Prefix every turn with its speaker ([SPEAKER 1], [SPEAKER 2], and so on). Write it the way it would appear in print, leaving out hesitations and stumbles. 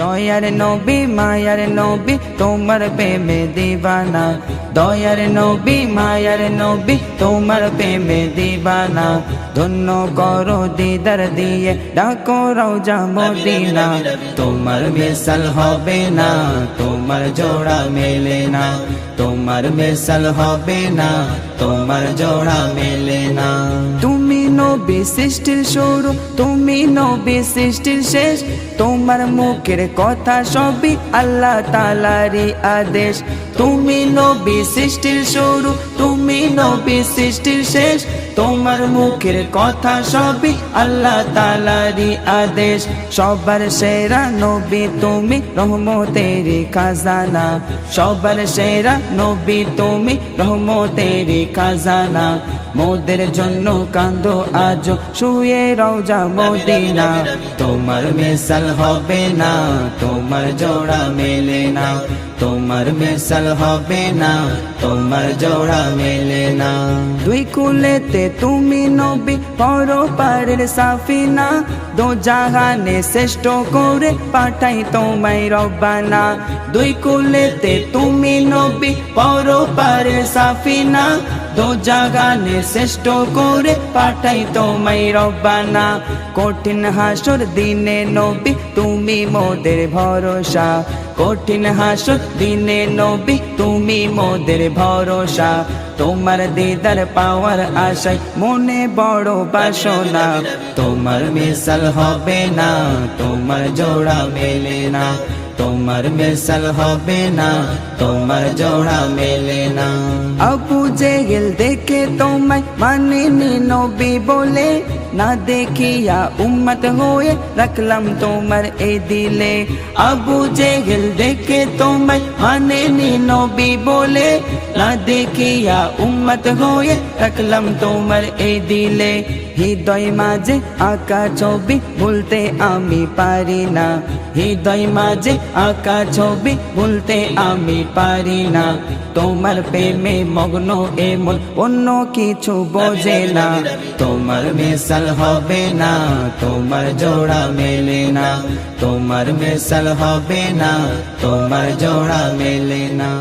[SPEAKER 1] দয়ার নবী মায়ার নবী তোমার প্রেমে দিবানা। দয়ার নবী মায়ার নবী তোমার প্রেমে দিবানা। ধন্য করো দিদার দিয়ে ডাকো রওজা মদিনা। তোমার মিসাল হবে না, তোমার জোড়া মেলে না। তোমার মিসাল হবে না, তোমার জোড়া মেলে না। তুমি নবী সৃষ্টির শুরু, তুমি নবী সৃষ্টির শেষ। তোমার মুখের কথা সবই আল্লাহ তাআলারই আদেশ। তুমি নবী সৃষ্টির শুরু, তুমি নবী সৃষ্টির শেষ। তোমার মুখের কথা সবই আল্লাহ তাআলারই আদেশ। সবার সেরা নবী তুমি, রহমতেরই খাজানা। সবার সেরা নবী তুমি, রহমতেরই খাজানা। মোদের জন্য কান্দো আজ শুয়ে রওজা মদিনা। তোমার মিসাল হবে না, তোমার জোড়া মেলে না। তোমার মিসাল হবে না, তোমার জোড়া মেলে না। দুই কুলেতে তুমি নবী পরপারের সাফিনা। দো জাহানে শ্রেষ্ঠ করে পাঠাই তোমায় রব্বানা। দুই কুলেতে তুমি নবী পরপারের সাফিনা। দো জাহানে শ্রেষ্ঠ করে পাঠাই তোমায় রব্বানা। কঠিন হাসর দিনে নবী তুমি মোদের ভরসা। কঠিন হাসর দিনে নবী তুমি মোদের ভরসা। তোমার দিদার পাওয়ার আশায় মনে বড় বাসনা। তোমার মিসাল হবে না, তোমার জোড়া মেলে না। তোমার মিসাল হবে না, তোমার জোড়া মেলে না। আবু জেহেল দেখে তোমায় মানেনি নবী বলে। না দেখিয়া উম্মত হয়ে রাখলাম তোমার এই দিলে। আবু জেহেল দেখে তোমায় মানেনি নবী বলে। না দেখিয়া উম্মত হয়ে রাখলাম তোমার এই দিলে। হৃদয় মাঝে আঁকা ছবি ভুলতে আমি পারি না। হৃদয় মাঝে আঁকা ছবি ভুলতে আমি পারি না। তোমার প্রেমে মগ্ন এমন অন্য কিছু বোঝে না। তোমার মিসাল হবে না, তোমার জোড়া মেলে না। তোমার মিসাল হবে না, তোমার জোড়া মেলে না।